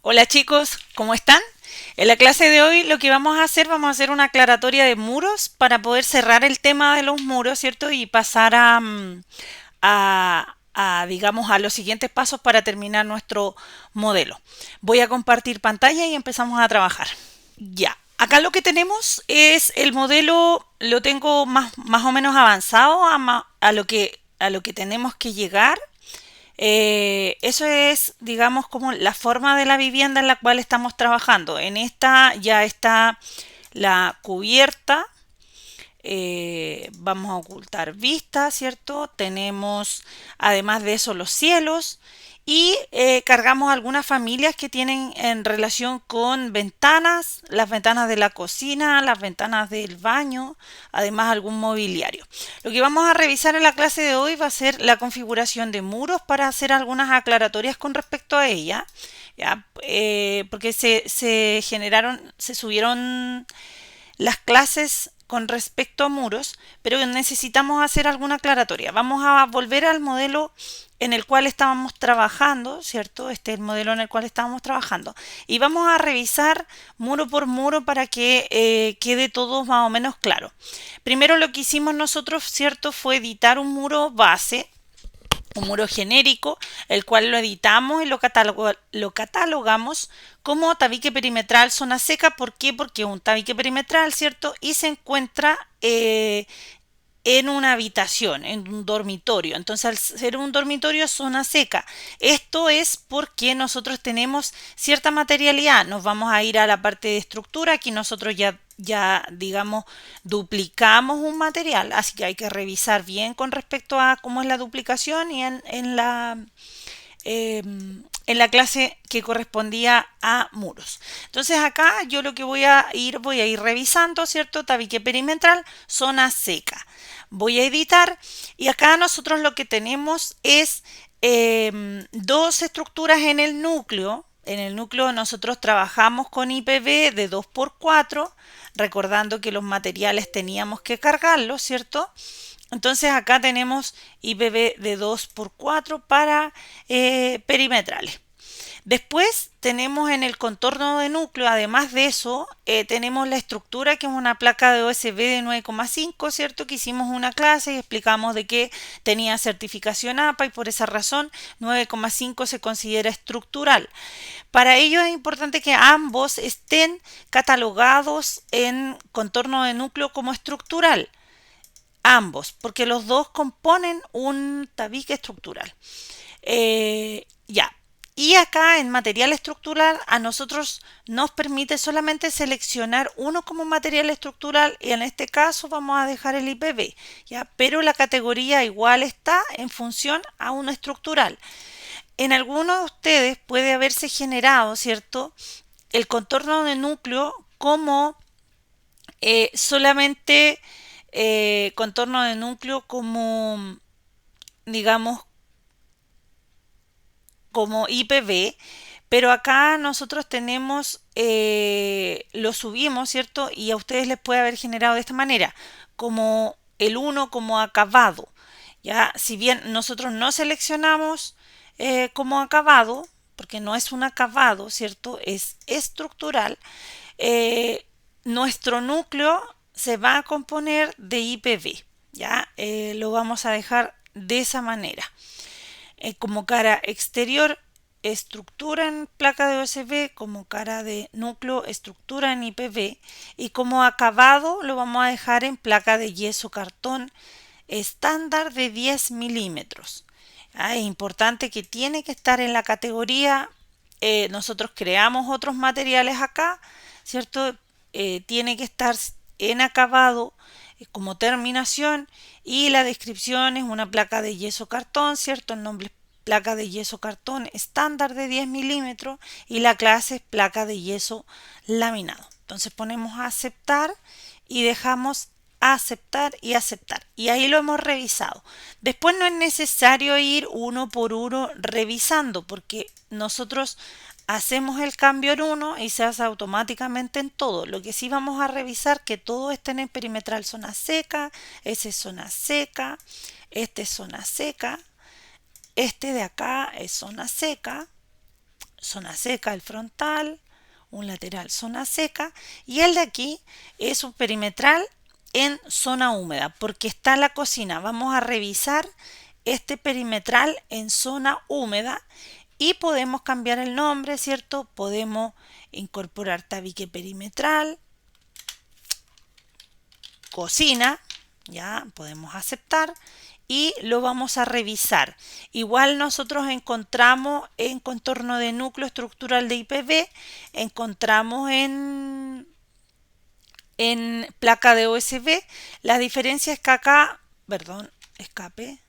Hola chicos, ¿cómo están? En la clase de hoy lo que vamos a hacer una aclaratoria de muros para poder cerrar el tema de los muros, ¿cierto? Y pasar digamos, a los siguientes pasos para terminar nuestro modelo. Voy a compartir pantalla y empezamos a trabajar. Ya, acá lo que tenemos es el modelo, lo tengo más o menos avanzado a lo que tenemos que llegar. Eso es, digamos, como la forma de la vivienda en la cual estamos trabajando. En esta ya está la cubierta. Vamos a ocultar vista, ¿cierto? Tenemos, además de eso, los cielos. Y cargamos algunas familias que tienen en relación con ventanas, las ventanas de la cocina, las ventanas del baño, además algún mobiliario. Lo que vamos a revisar en la clase de hoy va a ser la configuración de muros para hacer algunas aclaratorias con respecto a ella, ¿ya? Porque se subieron las clases con respecto a muros, pero necesitamos hacer alguna aclaratoria. Vamos a volver al modelo en el cual estábamos trabajando, ¿cierto? Este es el modelo en el cual estábamos trabajando. Y vamos a revisar muro por muro para que quede todo más o menos claro. Primero lo que hicimos nosotros, ¿cierto? Fue editar un muro genérico, el cual lo editamos y lo catalogamos como tabique perimetral zona seca. ¿Por qué? Porque es un tabique perimetral, ¿cierto? Y se encuentra en una habitación, en un dormitorio. Entonces, al ser un dormitorio, zona seca. Esto es porque nosotros tenemos cierta materialidad. Nos vamos a ir a la parte de estructura. Aquí nosotros ya digamos, duplicamos un material. Así que hay que revisar bien con respecto a cómo es la duplicación y en la clase que correspondía a muros. Entonces acá yo lo que voy a ir revisando, ¿cierto? Tabique perimetral, zona seca. Voy a editar y acá nosotros lo que tenemos es dos estructuras en el núcleo. En el núcleo nosotros trabajamos con IPV de 2x4, recordando que los materiales teníamos que cargarlos, ¿cierto? Entonces acá tenemos IPV de 2x4 para perimetrales. Después tenemos en el contorno de núcleo, además de eso, tenemos la estructura que es una placa de OSB de 9,5, ¿cierto? Que hicimos una clase y explicamos de que tenía certificación APA y por esa razón 9,5 se considera estructural. Para ello es importante que ambos estén catalogados en contorno de núcleo como estructural. Ambos, porque los dos componen un tabique estructural. Ya. Y acá en material estructural a nosotros nos permite solamente seleccionar uno como material estructural y en este caso vamos a dejar el IPV, ¿ya? Pero la categoría igual está en función a uno estructural. En algunos de ustedes puede haberse generado, ¿cierto? El contorno de núcleo como solamente contorno de núcleo como, digamos, como IPV, pero acá nosotros tenemos, lo subimos, ¿cierto? Y a ustedes les puede haber generado de esta manera, como el uno como acabado. Ya, si bien nosotros no seleccionamos como acabado, porque no es un acabado, ¿cierto? Es estructural. eh, Nuestro núcleo se va a componer de IPV, ¿ya? Lo vamos a dejar de esa manera. Como cara exterior, estructura en placa de OSB, como cara de núcleo, estructura en IPV y como acabado lo vamos a dejar en placa de yeso cartón estándar de 10 milímetros. Es importante que tiene que estar en la categoría. Nosotros creamos otros materiales acá, ¿cierto? Tiene que estar en acabado como terminación y la descripción es una placa de yeso cartón, ¿cierto? El nombre es placa de yeso cartón estándar de 10 milímetros y la clase es placa de yeso laminado. Entonces ponemos a aceptar y dejamos aceptar y aceptar. Y ahí lo hemos revisado. Después no es necesario ir uno por uno revisando porque nosotros hacemos el cambio en uno y se hace automáticamente en todo. Lo que sí vamos a revisar que todo esté en perimetral zona seca, ese es zona seca, este es zona seca, este de acá es zona seca, zona seca el frontal, un lateral zona seca y el de aquí es un perimetral en zona húmeda porque está la cocina. Vamos a revisar este perimetral en zona húmeda y podemos cambiar el nombre, ¿cierto? Podemos incorporar tabique perimetral, cocina, ya podemos aceptar y lo vamos a revisar. Igual nosotros encontramos en contorno de núcleo estructural de IPV, encontramos en placa de OSB. La diferencia es que acá, perdón, escape,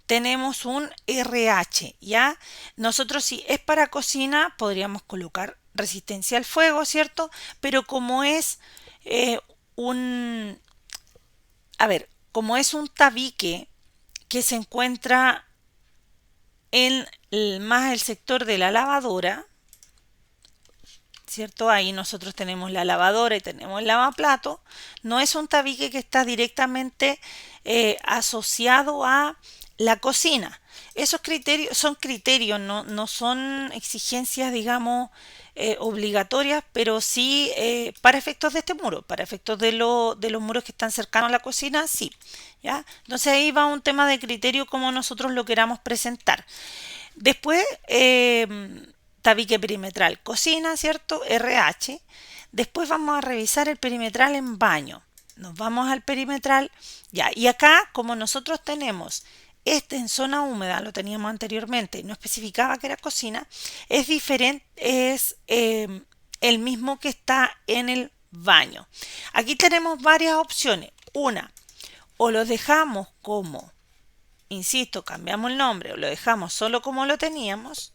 tenemos un RH, ¿ya? Nosotros si es para cocina podríamos colocar resistencia al fuego, ¿cierto? Pero como es un, a ver, como es un tabique que se encuentra en más el sector de la lavadora, ¿cierto? Ahí nosotros tenemos la lavadora y tenemos el lavaplato. No es un tabique que está directamente asociado a la cocina. Esos criterios son criterios, no son exigencias, digamos, obligatorias, pero sí para efectos de este muro, para efectos de los muros que están cercanos a la cocina, sí. ¿Ya? Entonces ahí va un tema de criterio como nosotros lo queramos presentar. Después, tabique perimetral, cocina, ¿cierto? RH. Después vamos a revisar el perimetral en baño. Nos vamos al perimetral, ya. Y acá, como nosotros tenemos este en zona húmeda, lo teníamos anteriormente, no especificaba que era cocina, es diferente, es el mismo que está en el baño. Aquí tenemos varias opciones. Una, o lo dejamos como, insisto, cambiamos el nombre o lo dejamos solo como lo teníamos,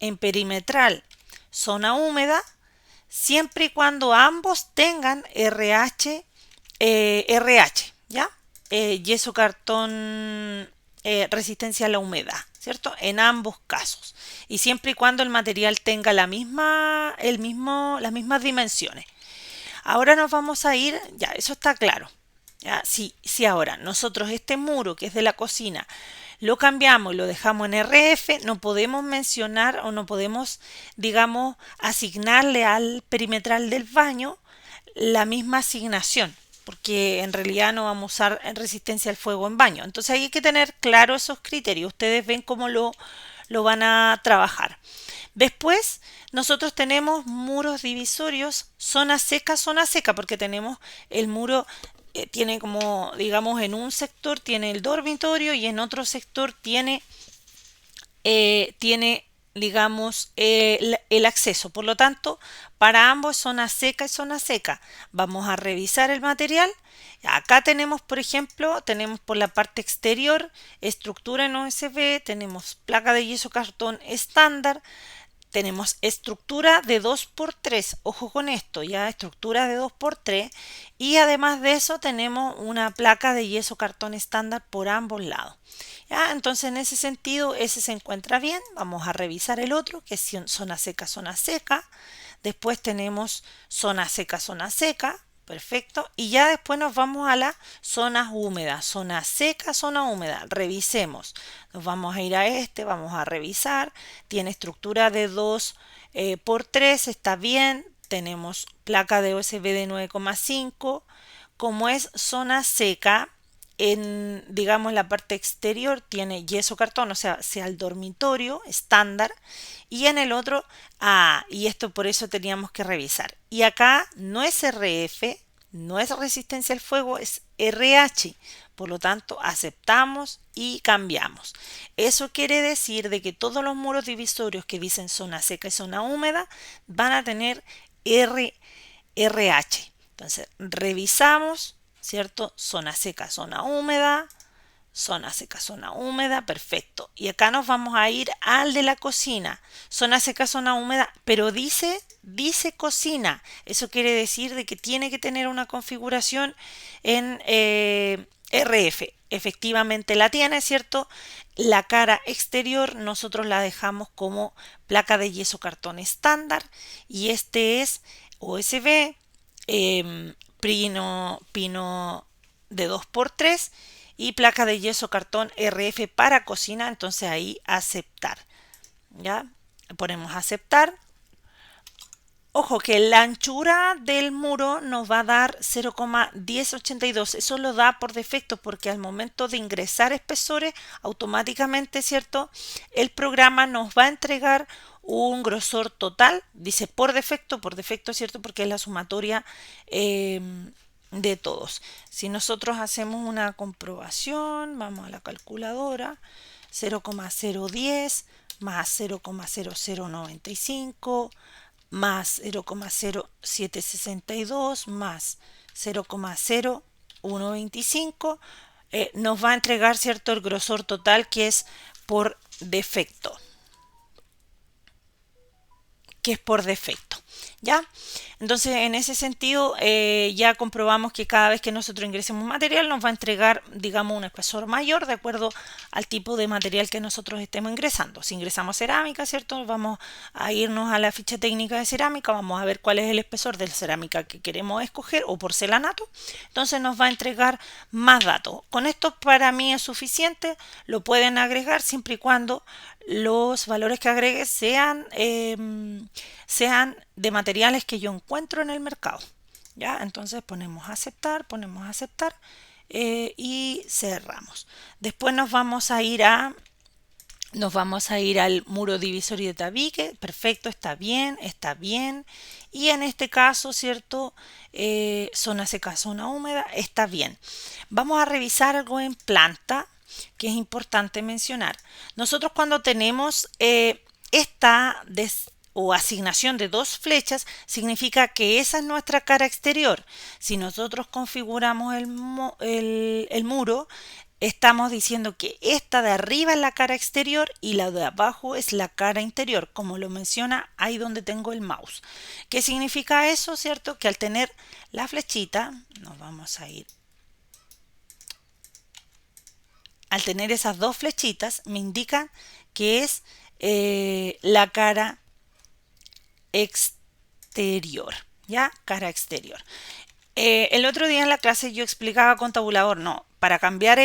en perimetral, zona húmeda, siempre y cuando ambos tengan RH, ¿ya? Yeso Cartón resistencia a la humedad, ¿cierto? En ambos casos. Y siempre y cuando el material tenga las mismas dimensiones. Ahora nos vamos a ir, ya, eso está claro. ¿Ya? Si ahora nosotros este muro que es de la cocina lo cambiamos y lo dejamos en RF, no podemos mencionar o no podemos, digamos, asignarle al perimetral del baño la misma asignación, porque en realidad no vamos a usar resistencia al fuego en baño. Entonces hay que tener claro esos criterios. Ustedes ven cómo lo van a trabajar. Después nosotros tenemos muros divisorios, zona seca, porque tenemos el muro tiene como, digamos, en un sector tiene el dormitorio y en otro sector tiene digamos, el acceso. Por lo tanto, para ambos zona seca y zona seca. Vamos a revisar el material. Acá tenemos, por ejemplo, tenemos por la parte exterior estructura en OSB, tenemos placa de yeso cartón estándar, tenemos estructura de 2x3, ojo con esto, ya estructura de 2x3 y además de eso tenemos una placa de yeso cartón estándar por ambos lados. ¿Ya? Entonces en ese sentido ese se encuentra bien, vamos a revisar el otro que es zona seca, después tenemos zona seca, perfecto, y ya después nos vamos a las zonas húmedas, zona seca, zona húmeda, revisemos, nos vamos a ir a vamos a revisar, tiene estructura de 2x3, está bien, tenemos placa de OSB de 9,5, como es zona seca, en, digamos, la parte exterior tiene yeso cartón, o sea el dormitorio estándar, y en el otro, y esto por eso teníamos que revisar. Y acá no es RF, no es resistencia al fuego, es RH. Por lo tanto, aceptamos y cambiamos. Eso quiere decir de que todos los muros divisorios que dicen zona seca y zona húmeda van a tener RH. Entonces, revisamos, ¿cierto? Zona seca, zona húmeda, zona seca, zona húmeda, perfecto. Y acá nos vamos a ir al de la cocina, zona seca, zona húmeda, pero dice cocina. Eso quiere decir de que tiene que tener una configuración en RF. Efectivamente la tiene, ¿cierto? La cara exterior nosotros la dejamos como placa de yeso cartón estándar y este es OSB, pino de 2x3 y placa de yeso cartón RF para cocina, entonces ahí aceptar, ¿ya? Ponemos aceptar. Ojo que la anchura del muro nos va a dar 0,1082. Eso lo da por defecto porque al momento de ingresar espesores, automáticamente, ¿cierto? El programa nos va a entregar un grosor total. Dice por defecto, ¿cierto? Porque es la sumatoria de todos. Si nosotros hacemos una comprobación, vamos a la calculadora, 0,010 más 0,0095 más 0,0762 más 0,0125 nos va a entregar, ¿cierto?, el grosor total que es por defecto. ¿Ya? Entonces, en ese sentido, ya comprobamos que cada vez que nosotros ingresemos material nos va a entregar, digamos, un espesor mayor de acuerdo al tipo de material que nosotros estemos ingresando. Si ingresamos cerámica, ¿cierto? Vamos a irnos a la ficha técnica de cerámica, vamos a ver cuál es el espesor de la cerámica que queremos escoger o porcelanato. Entonces nos va a entregar más datos. Con esto para mí es suficiente, lo pueden agregar siempre y cuando los valores que agregue sean de materiales que yo encuentro en el mercado. ¿Ya? Entonces ponemos aceptar y cerramos. Después nos vamos a ir al muro divisorio de tabique. Perfecto, está bien. Y en este caso, ¿cierto? Zona seca, zona húmeda, está bien. Vamos a revisar algo en planta que es importante mencionar. Nosotros cuando tenemos o asignación de dos flechas, significa que esa es nuestra cara exterior. Si nosotros configuramos el muro, estamos diciendo que esta de arriba es la cara exterior y la de abajo es la cara interior, como lo menciona ahí donde tengo el mouse. ¿Qué significa eso? ¿Cierto? Que al tener la flechita, nos vamos a ir. Al tener esas dos flechitas, me indican que es la cara exterior, ¿ya? Cara exterior. El otro día en la clase yo explicaba con tabulador, no, para cambiar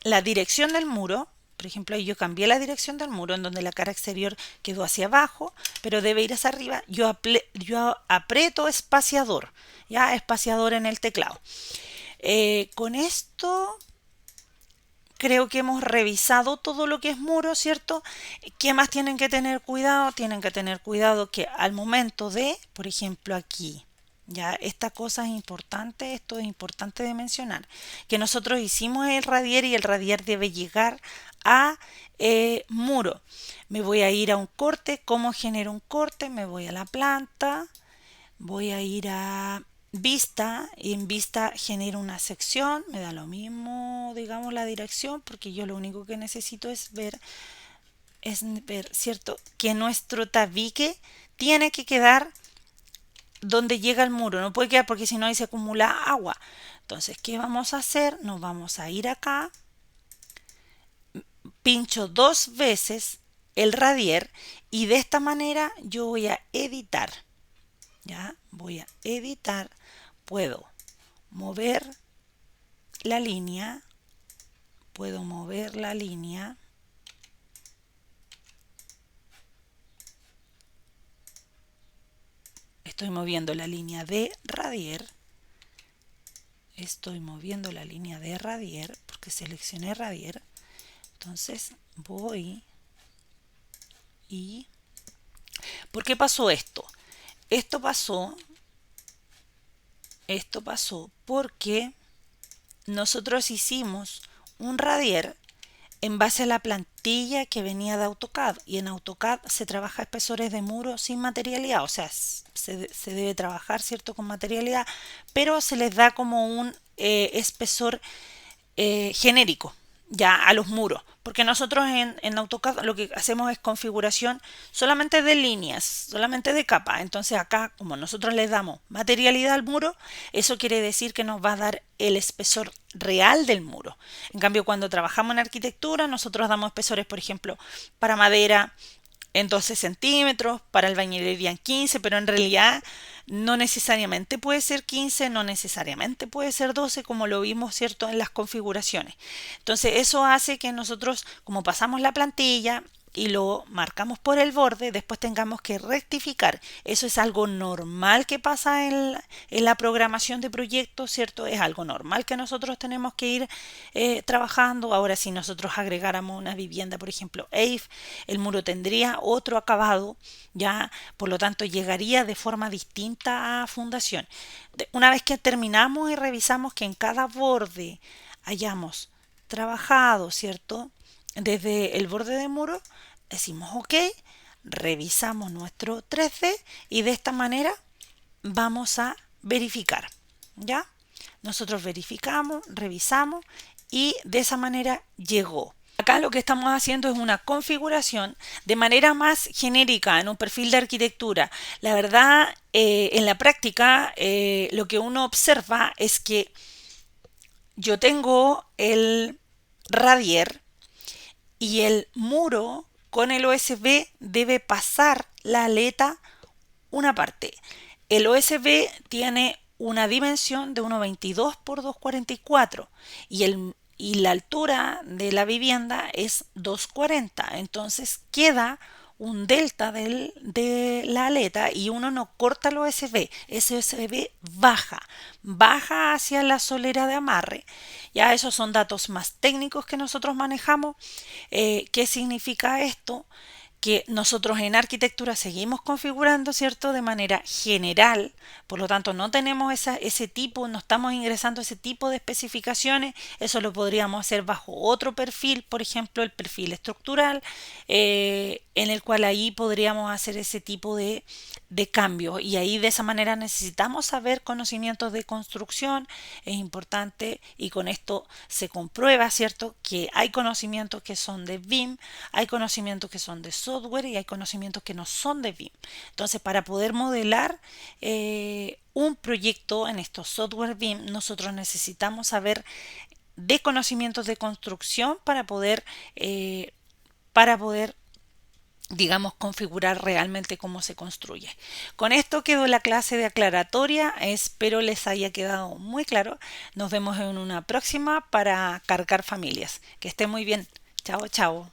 la dirección del muro, por ejemplo, ahí yo cambié la dirección del muro en donde la cara exterior quedó hacia abajo, pero debe ir hacia arriba, yo aprieto espaciador, ¿ya? Espaciador en el teclado. Con esto creo que hemos revisado todo lo que es muro, ¿cierto? ¿Qué más tienen que tener cuidado? Tienen que tener cuidado que al momento de, por ejemplo, aquí, ya esta cosa es importante, esto es importante de mencionar, que nosotros hicimos el radier y el radier debe llegar a muro. Me voy a ir a un corte. ¿Cómo genero un corte? Me voy a la planta, voy a ir a vista y en vista genero una sección, me da lo mismo, digamos, la dirección, porque yo lo único que necesito es ver, ¿cierto? Que nuestro tabique tiene que quedar donde llega el muro, no puede quedar porque si no ahí se acumula agua. Entonces, ¿qué vamos a hacer? Nos vamos a ir acá, pincho dos veces el radier y de esta manera yo voy a editar. Ya, voy a editar, puedo mover la línea, estoy moviendo la línea de radier, porque seleccioné radier, entonces voy y... ¿Por qué pasó esto? Esto pasó porque nosotros hicimos un radier en base a la plantilla que venía de AutoCAD y en AutoCAD se trabaja espesores de muro sin materialidad, o sea, se debe trabajar, ¿cierto?, con materialidad, pero se les da como un espesor genérico ya a los muros, porque nosotros en AutoCAD lo que hacemos es configuración solamente de líneas, solamente de capas. Entonces acá, como nosotros le damos materialidad al muro, eso quiere decir que nos va a dar el espesor real del muro. En cambio, cuando trabajamos en arquitectura, nosotros damos espesores, por ejemplo, para madera en 12 centímetros, para albañilería en 15, pero en realidad no necesariamente puede ser 15, no necesariamente puede ser 12, como lo vimos, ¿cierto?, en las configuraciones. Entonces eso hace que nosotros, como pasamos la plantilla y lo marcamos por el borde, después tengamos que rectificar. Eso es algo normal que pasa en la programación de proyectos, ¿cierto? Es algo normal que nosotros tenemos que ir trabajando. Ahora, si nosotros agregáramos una vivienda, por ejemplo, EIF, el muro tendría otro acabado, ya, por lo tanto, llegaría de forma distinta a fundación. Una vez que terminamos y revisamos que en cada borde hayamos trabajado, ¿cierto? Desde el borde de muro, decimos OK, revisamos nuestro 3D y de esta manera vamos a verificar, ¿ya? Nosotros verificamos, revisamos y de esa manera llegó. Acá lo que estamos haciendo es una configuración de manera más genérica en un perfil de arquitectura. La verdad, en la práctica, lo que uno observa es que yo tengo el radier y el muro con el OSB debe pasar la aleta una parte. El OSB tiene una dimensión de 1,22 por 2,44 y la altura de la vivienda es 2,40. Entonces queda un delta de la aleta y uno no corta el OSB. Ese OSB baja hacia la solera de amarre. Ya esos son datos más técnicos que nosotros manejamos. ¿Qué significa esto? Que nosotros en arquitectura seguimos configurando, ¿cierto? De manera general, por lo tanto no tenemos ese tipo, no estamos ingresando ese tipo de especificaciones, eso lo podríamos hacer bajo otro perfil, por ejemplo el perfil estructural, en el cual ahí podríamos hacer ese tipo de cambios y ahí de esa manera necesitamos saber conocimientos de construcción, es importante y con esto se comprueba, ¿cierto? Que hay conocimientos que son de BIM, hay conocimientos que son de software y hay conocimientos que no son de BIM. Entonces, para poder modelar un proyecto en estos software BIM, nosotros necesitamos saber de conocimientos de construcción para poder digamos, configurar realmente cómo se construye. Con esto quedó la clase de aclaratoria, espero les haya quedado muy claro. Nos vemos en una próxima para cargar familias. Que esté muy bien. Chao, chao.